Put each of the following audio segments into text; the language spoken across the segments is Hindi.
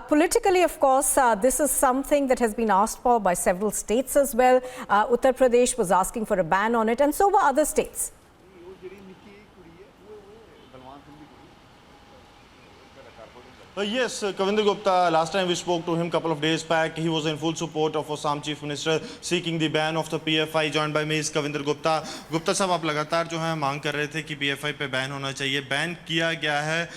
Politically, of course, this is something that has been asked for by several states as well. Uttar Pradesh was asking for a ban on it, and so were other states. Yes, Kavinder Gupta, last time we spoke to him a couple of days back, he was in full support of Assam Chief Minister seeking the ban of the PFI. Joined by me is Kavinder Gupta. Gupta साहब, आप लगातार जो है मांग कर रहे थे कि PFI पे बैन होना चाहिए, बैन किया गया है।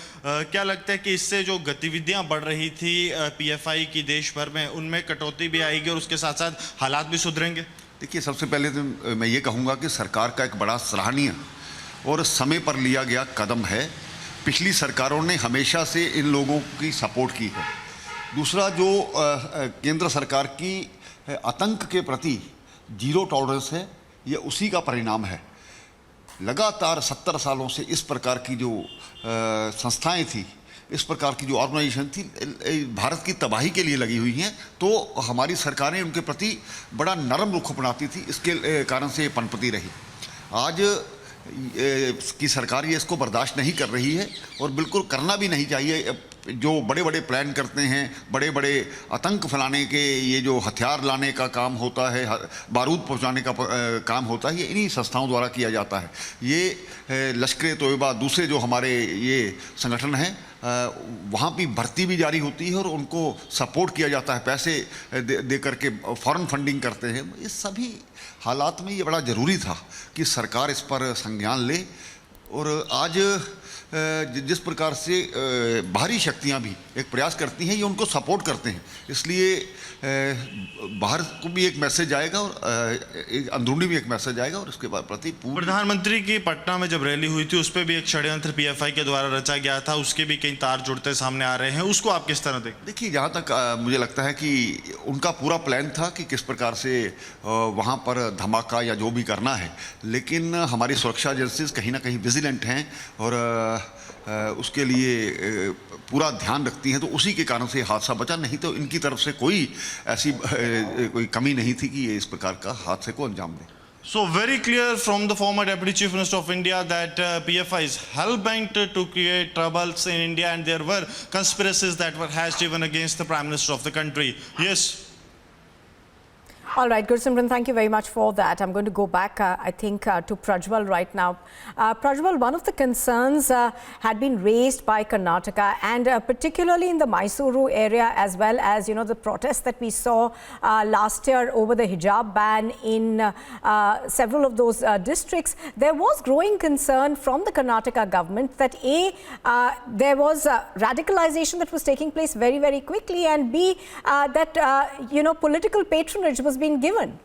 क्या लगता है कि इससे जो गतिविधियां बढ़ रही थी PFI की देश भर में, उनमें कटौती भी आएगी और उसके साथ साथ हालात भी सुधरेंगे? देखिए, सबसे पहले तो मैं ये कहूँगा कि सरकार का एक बड़ा सराहनीय और समय पर लिया गया कदम है। पिछली सरकारों ने हमेशा से इन लोगों की सपोर्ट की है। दूसरा, जो केंद्र सरकार की आतंक के प्रति जीरो टॉलरेंस है, ये उसी का परिणाम है। लगातार 70 सालों से इस प्रकार की जो संस्थाएं थी, इस प्रकार की जो ऑर्गेनाइजेशन थी, भारत की तबाही के लिए लगी हुई हैं, तो हमारी सरकारें उनके प्रति बड़ा नरम रुख अपनाती थी। इसके कारण से ये पनपती रही। आज की सरकार ये इसको बर्दाश्त नहीं कर रही है और बिल्कुल करना भी नहीं चाहिए। जो बड़े बड़े प्लान करते हैं, बड़े बड़े आतंक फैलाने के, ये जो हथियार लाने का काम होता है, बारूद पहुंचाने का काम होता है, ये इन्हीं संस्थाओं द्वारा किया जाता है। ये लश्कर तोयबा, दूसरे जो हमारे ये संगठन हैं, वहाँ भी भर्ती भी जारी होती है और उनको सपोर्ट किया जाता है, पैसे दे करके फॉरेन फंडिंग करते हैं। इस सभी हालात में ये बड़ा ज़रूरी था कि सरकार इस पर संज्ञान ले। और आज जिस प्रकार से बाहरी शक्तियां भी एक प्रयास करती हैं, ये उनको सपोर्ट करते हैं, इसलिए बाहर को भी एक मैसेज आएगा और अंदरूनी भी एक मैसेज आएगा। और उसके बाद प्रति प्रधानमंत्री की पटना में जब रैली हुई थी, उस पर भी एक षड्यंत्र PFI के द्वारा रचा गया था, उसके भी कई तार जुड़ते सामने आ रहे हैं, उसको आप किस तरह देखते? देखिए, जहाँ तक मुझे लगता है कि उनका पूरा प्लान था कि किस प्रकार से वहाँ पर धमाका या जो भी करना है, लेकिन हमारी सुरक्षा एजेंसीज कहीं ना कहीं विजिलेंट हैं और उसके लिए पूरा ध्यान रखती हैं, तो उसी के कारण से हादसा बचा। नहीं तो इनकी तरफ से कोई ऐसी कोई कमी नहीं थी कि ये इस प्रकार का हादसे को अंजाम दें। So very clear from the former Deputy Chief Minister of India that PFI is hell-bent to create troubles in India, and there were conspiracies that were hatched even against the Prime Minister of the country. Yes. All right, Gursimran, thank you very much for that. I'm going to go back, I think, to Prajwal right now. Prajwal, one of the concerns had been raised by Karnataka, and particularly in the Mysuru area, as well as, you know, the protests that we saw last year over the hijab ban in several of those districts. There was growing concern from the Karnataka government that there was radicalization that was taking place very, very quickly, and B, that, you know, political patronage was being given.